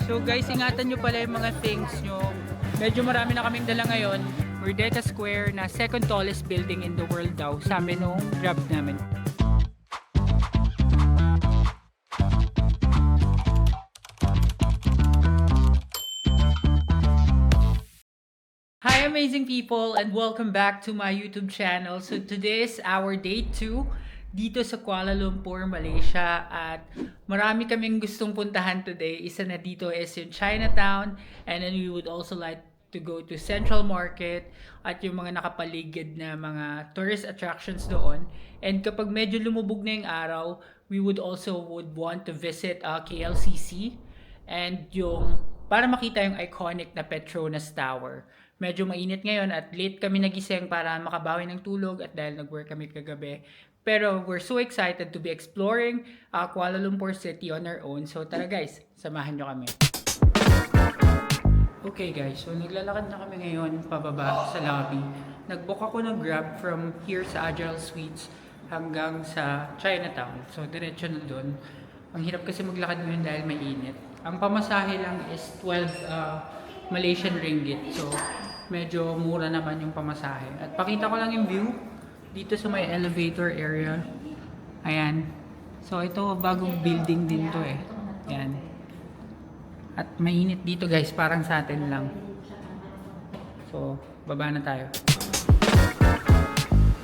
So guys, ingatan nyo pala yung mga things nyo. Medyo marami na kaming dala ngayon. Merdeka Square na second tallest building in the world daw. Sabi nung Grab namin. Hi amazing people and welcome back to my YouTube channel. So today is our day 2 dito sa Kuala Lumpur, Malaysia, at marami kaming gustong puntahan today. Isa na dito is yung Chinatown, and then we would also like to go to Central Market at yung mga nakapaligid na mga tourist attractions doon. And kapag medyo lumubog na yung araw, we would want to visit KLCC and yung para makita yung iconic na Petronas Tower. Medyo mainit ngayon at late kami nagising para makabawi ng tulog at dahil nag-work kami kagabi. Pero we're so excited to be exploring Kuala Lumpur City on our own. So tara guys, samahan nyo kami. Okay guys, so naglalakad na kami ngayon pababa sa lobby. Nag-book ako ng Grab from here sa Agile Suites hanggang sa Chinatown. So diretso na doon. Ang hirap kasi maglakad ngayon dahil mainit. Ang pamasahe lang is 12 Malaysian ringgit. So medyo mura naman yung pamasahe. At pakita ko lang yung view dito sa may elevator area. Ayan. So ito bagong building din to eh. Ayan. At mainit dito guys, parang sa atin lang. So baba na tayo.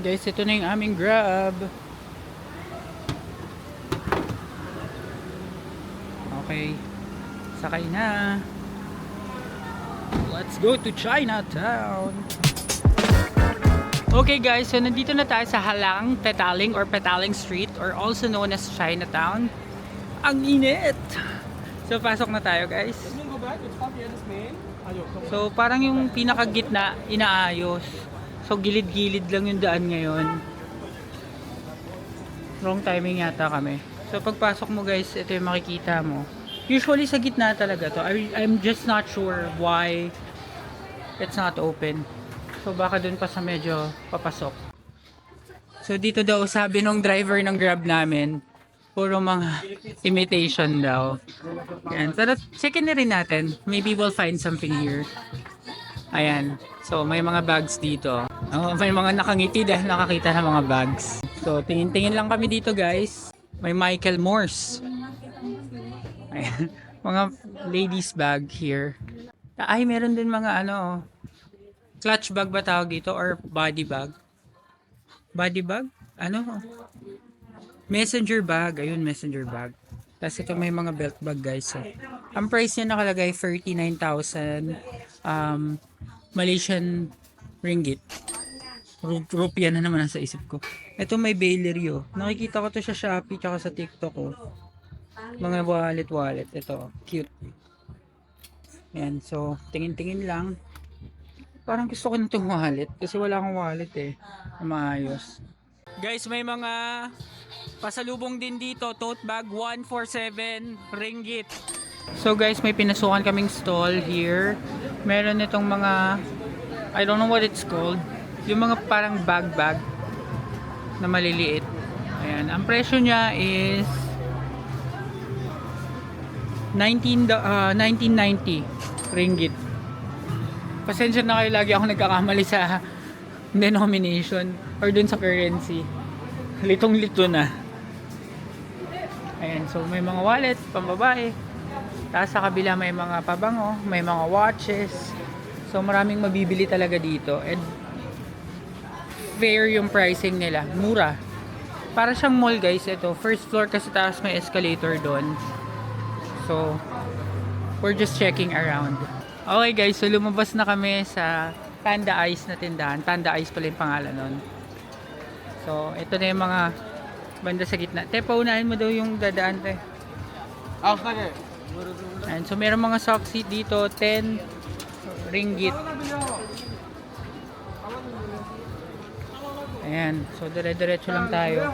Guys, ito na yung aming Grab. Okay. Sakay na. Let's go to Chinatown. Okay guys, so nandito na tayo sa Halang Petaling or Petaling Street or also known as Chinatown. Ang init! So pasok na tayo guys. So parang yung pinakagitna inaayos. So gilid-gilid lang yung daan ngayon. Wrong timing yata kami. So pagpasok mo guys, ito yung makikita mo. Usually sa gitna talaga to. I'm just not sure why it's not open. So baka dun pa sa medyo papasok. So dito daw sabi nung driver ng Grab namin, puro mga imitation daw. Yan. Pero checkin na rin natin. Maybe we'll find something here. Ayan. So may mga bags dito. Oh, may mga nakangiti dahil nakakita ng mga bags. So tingin-tingin lang kami dito guys. May Michael Morse. Ayan. Mga ladies bag here. Ay, meron din mga ano, clutch bag ba tawag dito or body bag? Body bag? Ano? Messenger bag. Ayun, messenger bag. Tapos ito may mga belt bag guys. So, ang price niya nakalagay 39,000 Malaysian ringgit. Rupiah na naman nasa isip ko. Ito may Bailey oh. Nakikita ko to sa Shopee tsaka sa TikTok oh. Mga wallet. Ito, cute. Ayan, so tingin-tingin lang. Parang gusto ko na itong wallet kasi wala akong wallet eh na maayos. Guys, may mga pasalubong din dito. Tote bag, 147 ringgit. So guys, may pinasukan kaming stall here. Meron itong mga, I don't know what it's called. Yung mga parang bag na maliliit. Ayan, ang presyo niya is 1990 ringgit. Pasensya na kayo, lagi ako nagkakamali sa denomination or dun sa currency. Litong-lito na. Ayan, so may mga wallet, pambabae. Tapos sa kabila may mga pabango, may mga watches. So maraming mabibili talaga dito. And fair yung pricing nila. Mura. Para siyang mall guys, ito. First floor kasi taas may escalator doon. So, we're just checking around. Okay guys, so lumabas na kami sa Panda Ice na tindahan. Panda Ice pala yung pangalan nun. So, ito na yung mga banda sa gitna. Te, paunahin mo daw yung dadaan, te. Okay. And so, meron mga sock seat dito, 10 ringgit. Ayan, so dire-diretso lang tayo.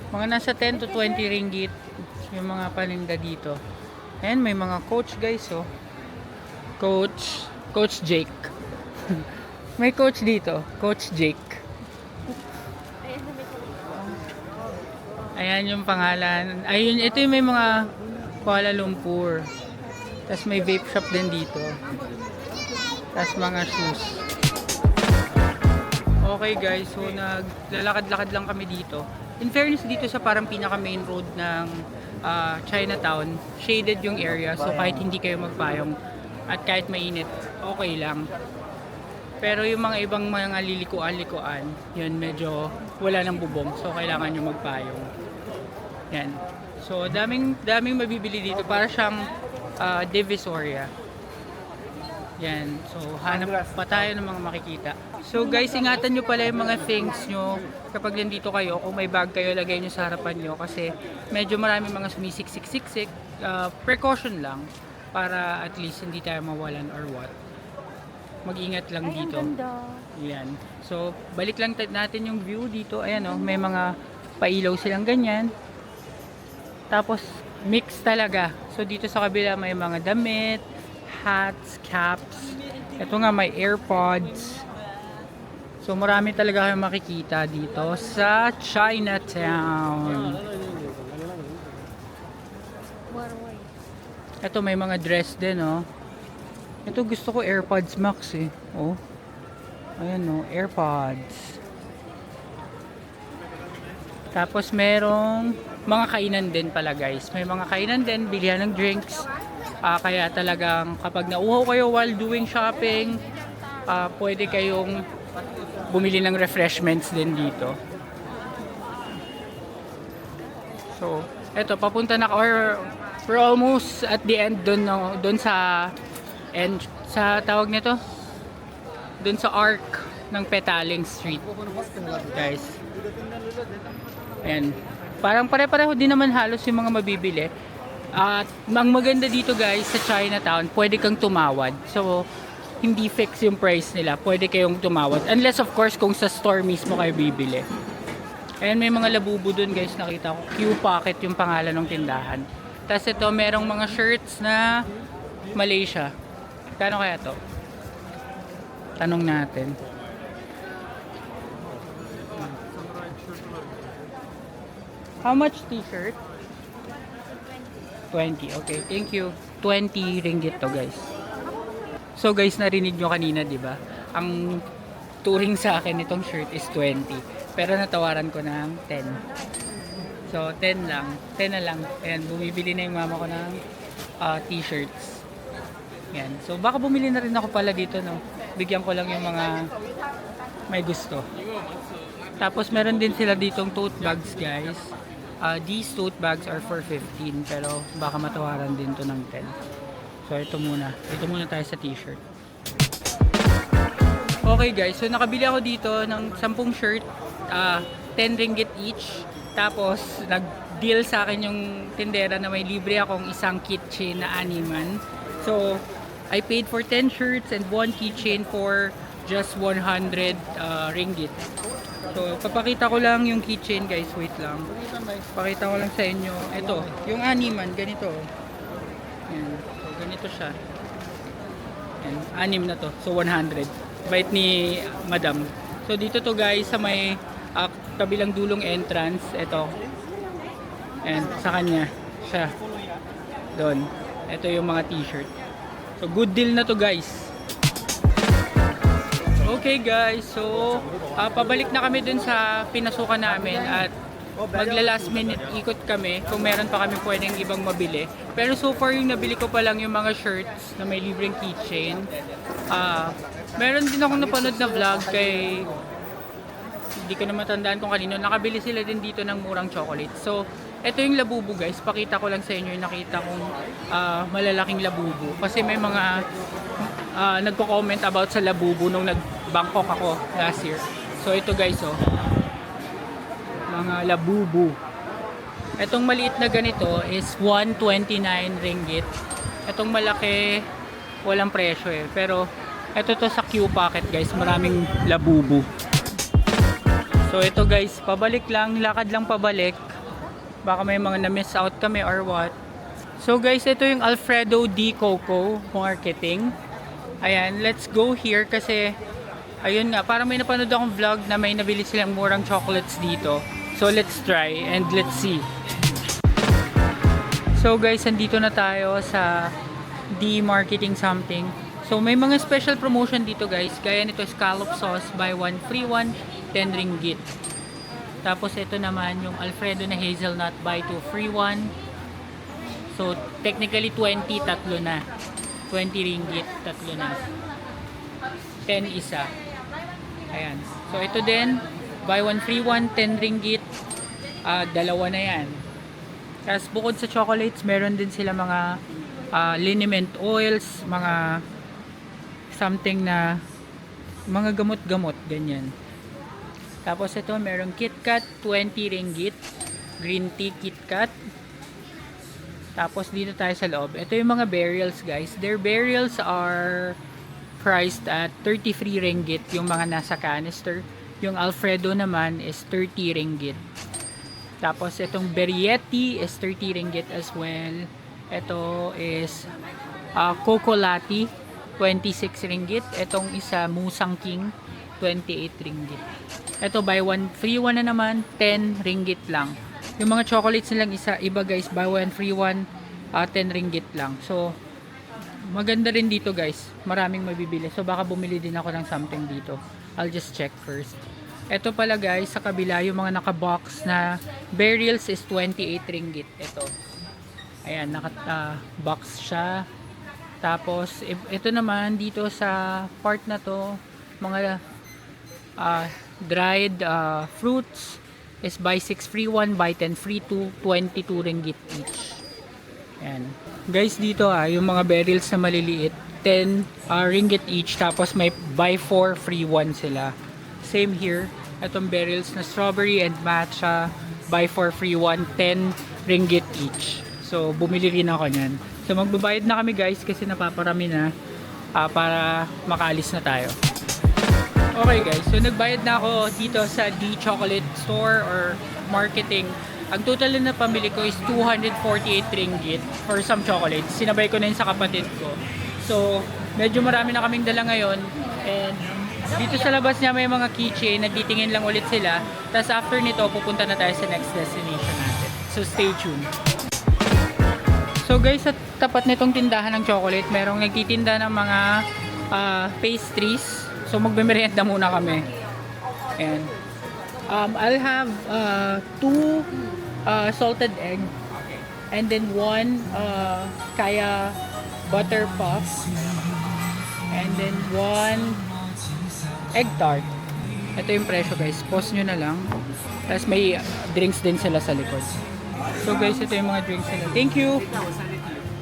Mga nasa 10 to 20 ringgit yung mga paninda dito. Ayan, may mga coach guys oh. Coach Jake. May coach dito, Coach Jake. Ayan yung pangalan. Ayun, ito yung may mga Kuala Lumpur. Tapos may vape shop din dito. Tapos mga shoes. Okay guys, so naglalakad-lakad lang kami dito. In fairness, dito sa parang pinaka main road ng Chinatown, shaded yung area. So kahit hindi kayo magpayong at kahit mainit, okay lang. Pero yung mga ibang mga lilikuan-likuan, yun medyo wala ng bubong. So kailangan nyo magpayong. Yan. So daming mabibili dito. Para siyang Divisoria. Yan. So hanap pa tayo ng mga makikita. So guys, ingatan nyo pala yung mga things nyo kapag nandito kayo. Kung may bag kayo, lagay nyo sa harapan nyo. Kasi medyo marami mga sumisiksik-siksik. Precaution lang. Para at least hindi tayo mawalan or what. Mag-ingat lang dito. Yan. So balik lang natin yung view dito. Ayan o, may mga pailaw silang ganyan. Tapos mix talaga. So dito sa kabila may mga damit, hats, caps. Ito nga may AirPods. So marami talaga kayong makikita dito sa Chinatown. Ito may mga dress din, oh. Ito gusto ko AirPods Max eh. Oh. Ayan oh, AirPods. Tapos merong mga kainan din pala guys. May mga kainan din, bilihan ng drinks. Kaya talagang kapag nauhaw kayo while doing shopping, pwede kayong bumili ng refreshments din dito. So, eto papunta na or we're almost at the end doon sa tawag nito. Doon sa arc ng Petaling Street. Guys. Ayan. Parang pare-pareho din naman halos yung mga mabibili. At ang maganda dito guys sa Chinatown, pwede kang tumawad. So, hindi fix yung price nila. Pwede kayong tumawad. Unless of course kung sa store mismo kayo bibili. Ayan, may mga labubo dun guys, nakita ko. Q-Pocket yung pangalan ng tindahan. Tapos ito, merong mga shirts na Malaysia. Kano kaya to? Tanong natin. How much t-shirt? 20. Okay, thank you. 20 ringgit to guys. So guys, narinig nyo kanina, di ba? Ang turing sa akin itong shirt is 20. Pero natawaran ko ng 10. So 10 lang. 10 na lang. Ayan, bumibili na yung mama ko ng t-shirts. Yan. So baka bumili na rin ako pala dito, no. Bigyan ko lang yung mga may gusto. Tapos meron din sila ditong tote bags, guys. These tote bags are for 15 pero baka matawaran din to ng 10. So ito muna. Ito muna tayo sa t-shirt. Okay guys, so nakabili ako dito ng 10 shirt, 10 ringgit each. Tapos nag-deal sa akin yung tindera na may libre akong isang keychain na animan. So I paid for 10 shirts and 1 keychain for just 100 ringgit. So papakita ko lang yung keychain guys, wait lang. Pakita ko lang sa inyo. Ito, yung animan, ganito. Yan. So ganito siya. Yan, anim na to. So 100. Bait ni Madam. So dito to guys sa may kabilang dulong entrance. Ito. And sa kanya siya. Doon. Ito yung mga t-shirt. So good deal na to guys. Okay guys, so pabalik na kami dun sa pinasukan namin at magla last minute ikot kami kung meron pa kami pwedeng ibang mabili. Pero so far yung nabili ko pa lang yung mga shirts na may libreng keychain. Meron din akong napanood na vlog kay, hindi ko na matandaan kung kanino, nakabili sila din dito ng murang chocolate. So ito yung labubo guys, pakita ko lang sa inyo yung nakita kong malalaking labubo. Kasi may mga nagko-comment about sa labubo nung nag-Bangkok ako last year. So ito guys, oh, mga labubo. Itong maliit na ganito is 129 ringgit. Itong malaki walang presyo eh. Pero ito to sa Q-Pocket guys, maraming labubo. So ito guys, pabalik lang, lakad lang pabalik. Baka may mga na-miss out kami or what. So guys, ito yung Alfredo D. Coco Marketing. Ayan, let's go here kasi ayun nga, parang may napanood akong vlog na may nabili silang murang chocolates dito. So let's try and let's see. So guys, andito na tayo sa D Marketing something. So may mga special promotion dito guys. Gaya nito, scallop sauce, buy one free one, 10 ringgit. Tapos ito naman yung Alfredo na hazelnut, buy two free one. So technically 20, tatlo na. 20 ringgit, tatlo na. 10 isa. Ayan. So ito din, buy one free one, 10 ringgit. Dalawa na yan. Tapos bukod sa chocolates, meron din sila mga liniment oils, mga something na mga gamot-gamot, ganyan. Tapos ito, merong KitKat, 20 ringgit. Green tea KitKat. Tapos dito tayo sa loob. Ito yung mga burials guys. Their burials are priced at 33 ringgit, yung mga nasa canister. Yung Alfredo naman is 30 ringgit. Tapos itong Berietti is 30 ringgit as well. Ito is Coco Latte, 26 ringgit. Itong isa Musang King, 28 ringgit. Ito buy one free one na naman, 10 ringgit lang. Yung mga chocolates nilang iba guys, buy one free one, 10 ringgit lang. So maganda rin dito guys, maraming mabibili. So baka bumili din ako ng something dito. I'll just check first. Ito pala guys, sa kabila, yung mga naka-box na burials is 28 ringgit. Ito. Ayan, naka-box siya. Tapos, ito naman, dito sa part na to, mga dried fruits is buy 6 free 1, buy 10 free 2, 22 ringgit each. Ayan. Guys, dito yung mga burials na maliliit, 10 ringgit each. Tapos may buy 4 free 1 sila. Same here. Itong burials na strawberry and matcha, buy 4 free 1, 10 ringgit each. So bumili rin ako niyan. So magbabayad na kami guys kasi napaparami na para makaalis na tayo. Okay guys, so nagbayad na ako dito sa D Chocolate Store or Marketing. Ang total na pamili ko is 248 ringgit for some chocolates. Sinabay ko na yun sa kapatid ko. So medyo marami na kaming dala ngayon. And dito sa labas niya may mga keychain, nagtitingin lang ulit sila. Tapos after nito, pupunta na tayo sa next destination natin. So stay tuned. So guys, sa tapat nitong tindahan ng chocolate, merong nagtitinda ng mga pastries. So magbe-merienda muna kami. And I'll have 2 salted egg. And then 1 kaya butter puff. And then 1 egg tart. Ito yung presyo guys. Pause nyo na lang. Tapos may drinks din sila sa likod. So guys, ito yung mga drinks nila. Thank you!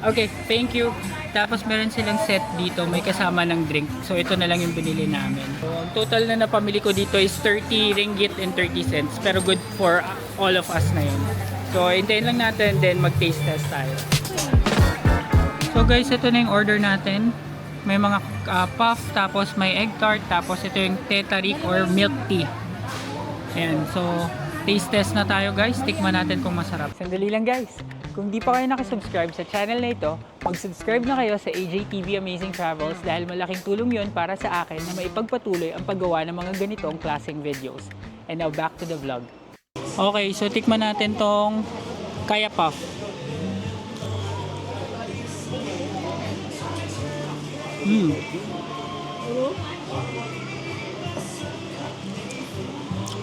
Okay, thank you. Tapos meron silang set dito. May kasama ng drink. So ito na lang yung binili namin. So ang total na napamili ko dito is 30 ringgit and 30 cents. Pero good for all of us na yun. So hintayin lang natin, then mag-taste test tayo. So guys, ito na yung order natin. May mga puff, tapos may egg tart, tapos ito yung tetarik or milk tea. Ayan, so taste test na tayo guys. Tikman natin kung masarap. Sandali lang guys. Kung di pa kayo nakasubscribe sa channel na ito, mag-subscribe na kayo sa AJTV Amazing Travels dahil malaking tulong yon para sa akin na maipagpatuloy ang paggawa ng mga ganitong klaseng videos. And now back to the vlog. Okay, so tikman natin tong kaya puff.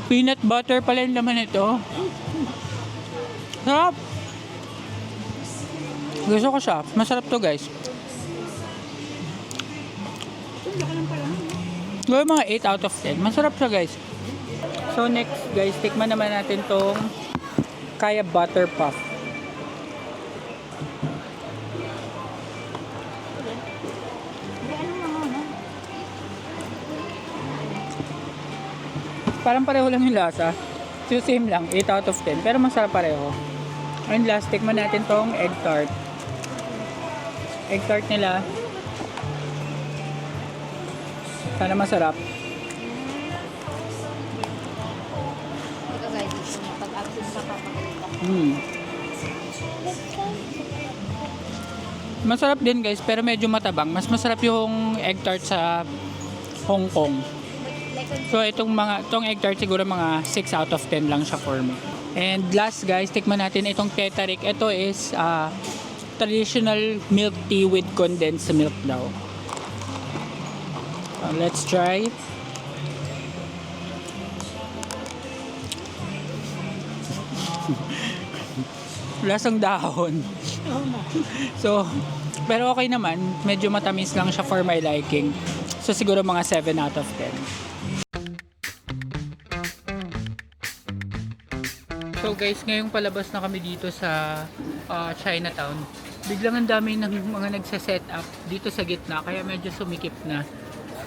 Peanut butter pala yung laman ito. Sarap. Gusto ko siya. Masarap to guys. Gawin mga 8 out of 10. Masarap siya guys. So next guys, tikman naman natin tong kaya butter puff. Parang pareho lang yung lasa. So same lang, 8 out of 10. Pero masarap pareho. And last, tikman natin tong egg tart. Egg tart nila. Sana masarap. Masarap din guys, pero medyo matabang. Mas masarap yung egg tart sa Hong Kong. So itong egg tart siguro mga 6 out of 10 lang siya for me. And last guys, tikman natin itong Tetarik. Ito is traditional milk tea with condensed milk daw. Let's try. Lasang dahon. So, pero okay naman. Medyo matamis lang siya for my liking. So, siguro mga 7 out of 10. So guys, ngayong palabas na kami dito sa Chinatown. Biglang ang dami ng mga nagsa-set up dito sa gitna. Kaya medyo sumikip na.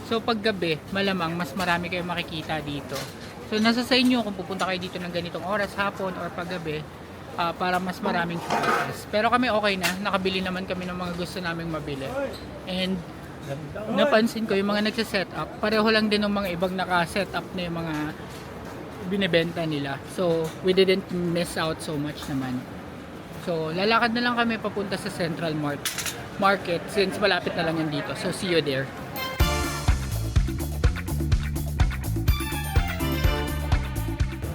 So paggabi, malamang mas marami kayong makikita dito. So nasa sa inyo kung pupunta kayo dito ng ganitong oras, hapon or paggabi, para mas maraming choices. Pero kami okay na, nakabili naman kami ng mga gusto naming mabili. And napansin ko yung mga nagsa-set up, pareho lang din ng mga ibang naka-set up na yung mga binibenta nila. So we didn't miss out so much naman. So lalakad na lang kami papunta sa Central Market since malapit na lang yan dito. So see you there.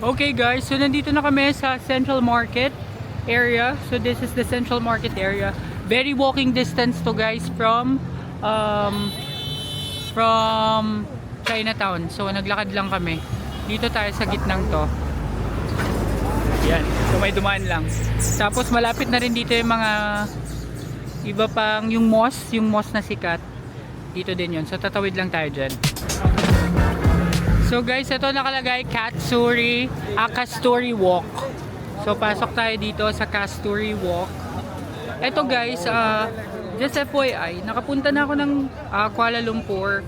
Okay guys, so nandito na kami sa Central Market area. So this is the Central Market area. Very walking distance to guys from Chinatown. So naglakad lang kami. Dito tayo sa gitnang to. Yan. So may dumaan lang. Tapos malapit na rin dito yung mga iba pang yung mosque na sikat. Dito din yun. So tatawid lang tayo dyan. So guys, ito nakalagay Kasturi Walk. So pasok tayo dito sa Kasturi Walk. Ito guys, just FYI, nakapunta na ako ng Kuala Lumpur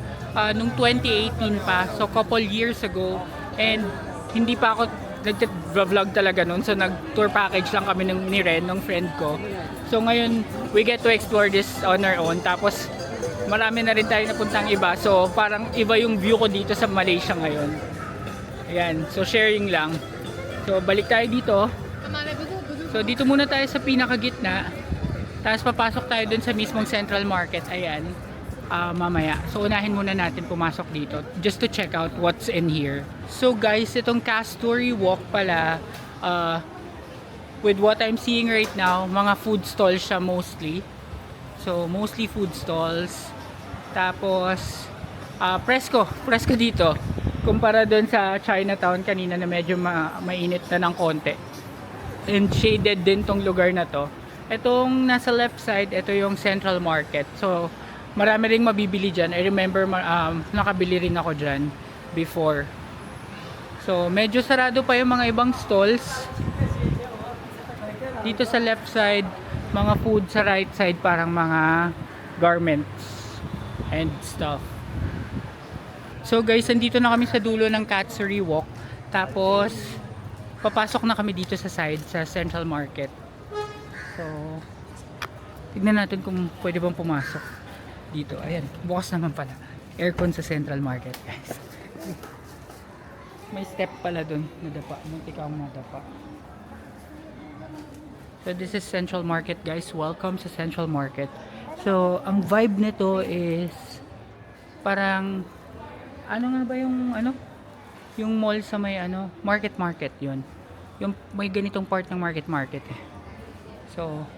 nung 2018 pa. So couple years ago. And hindi pa ako nag-vlog talaga noon. So nag-tour package lang kami ni Ren, ng friend ko. So ngayon, we get to explore this on our own. Tapos marami na rin tayo napuntang iba. So parang iba yung view ko dito sa Malaysia ngayon. Ayan, so sharing lang. So balik tayo dito. So dito muna tayo sa pinakagitna. Tapos papasok tayo dun sa mismong Central Market. Ayan, mamaya. So unahin muna natin pumasok dito just to check out what's in here. So guys, itong Kasturi Walk pala, with what I'm seeing right now, mga food stalls siya mostly. So mostly food stalls. Tapos presko dito kumpara doon sa Chinatown kanina na medyo mainit na ng konti. And shaded din tong lugar na to. Itong nasa left side, ito yung Central Market. So marami ring mabibili dyan. I remember nakabili rin ako dyan before. So medyo sarado pa yung mga ibang stalls. Dito sa left side, mga food, sa right side parang mga garments and stuff. So guys, nandito na kami sa dulo ng Kasturi Walk. Tapos papasok na kami dito sa side sa Central Market. So tignan natin kung pwede bang pumasok dito. Ayan, bukas naman pala. Aircon sa Central Market, guys. May step pala dun, nadapa. Muntik akong nadapa. So this is Central Market guys. Welcome sa Central Market. So ang vibe nito is parang ano nga ba yung yung mall sa may market yun. Yung may ganitong part ng market eh. So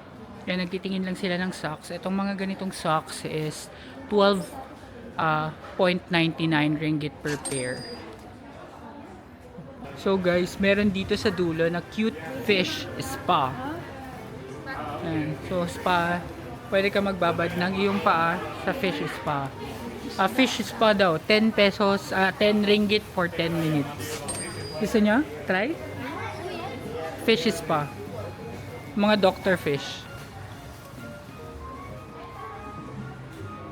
yan, nagtitingin lang sila ng socks. Itong mga ganitong socks is 12.99 ringgit per pair. So guys, meron dito sa dulo na cute fish spa. Ayan. So spa, pwede ka magbabad ng iyong paa sa fish spa. Fish spa daw, 10 pesos, 10 ringgit for 10 minutes. Gusto nyo? Try? Fish spa. Mga doctor fish.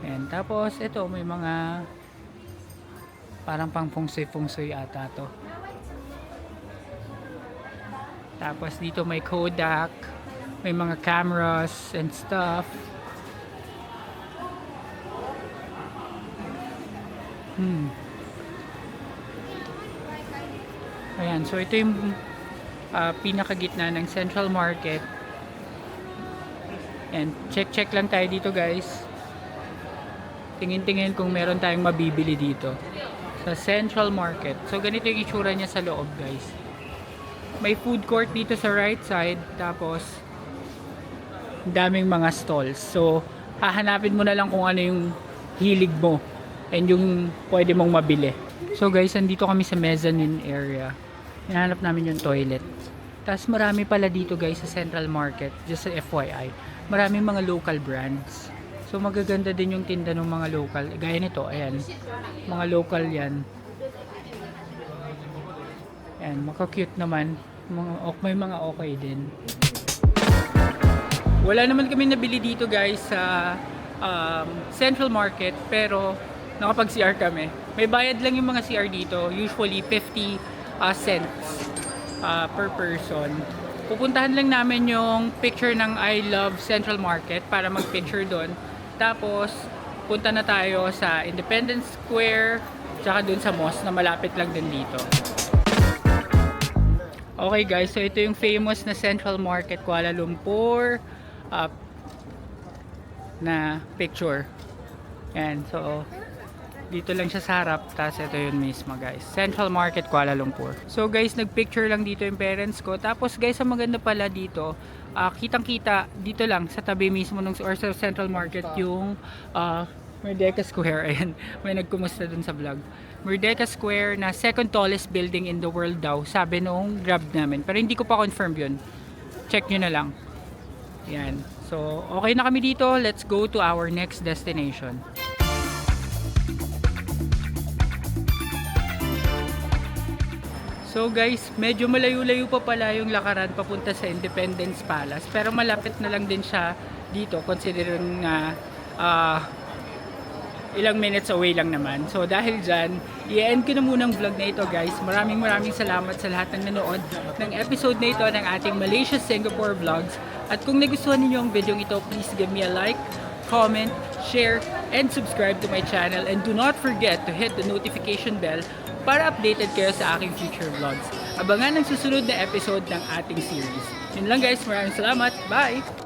Ayan. Tapos ito, may mga parang pang feng shui ata to. Tapos dito may Kodak, may mga cameras and stuff. Ayan, so ito yung pinakagitna ng Central Market. And check lang tayo dito guys. Tingin-tingin kung meron tayong mabibili dito sa Central Market. So ganito yung itsura niya sa loob guys. May food court dito sa right side. Tapos, daming mga stalls. So, hahanapin mo na lang kung ano yung hilig mo and yung pwede mong mabili. So guys, andito kami sa mezzanine area. Hinahanap namin yung toilet. Tapos marami pala dito guys sa Central Market, just sa FYI. Maraming mga local brands. So magaganda din yung tinda ng mga local. Gaya nito, ayan. Mga local yan. Ayan, maka-cute naman. May mga okay din. Wala naman kami nabili dito guys sa Central Market, pero nakapag-CR kami. May bayad lang yung mga CR dito, usually 50 cents per person. Pupuntahan lang namin yung picture ng I Love Central Market para mag-picture doon. Tapos, punta na tayo sa Independence Square, tsaka doon sa mosque na malapit lang din dito. Okay guys, so ito yung famous na Central Market Kuala Lumpur na picture. Yan, so dito lang siya sa harap, tapos ito yun mismo guys, Central Market Kuala Lumpur. So guys, nagpicture lang dito yung parents ko. Tapos guys, ang maganda pala dito, kitang kita dito lang sa tabi mismo ng or sa Central Market yung Merdeka Square. Ayan, may nagkumusta dun sa vlog. Merdeka Square na second tallest building in the world daw, sabi nung Grab namin, pero hindi ko pa confirm yun. Check nyo na lang. Yan, so okay na kami dito. Let's go to our next destination. So guys, medyo malayo-layo pa pala yung lakaran papunta sa Independence Palace. Pero malapit na lang din siya dito considering na ilang minutes away lang naman. So dahil dyan, i-end ko na muna ang vlog na ito guys. Maraming salamat sa lahat ng nanood ng episode na ito ng ating Malaysia Singapore Vlogs. At kung nagustuhan ninyo ang video ito, please give me a like, comment, share, and subscribe to my channel. And do not forget to hit the notification bell para updated kayo sa aking future vlogs. Abangan ang susunod na episode ng ating series. Yun lang guys, maraming salamat. Bye!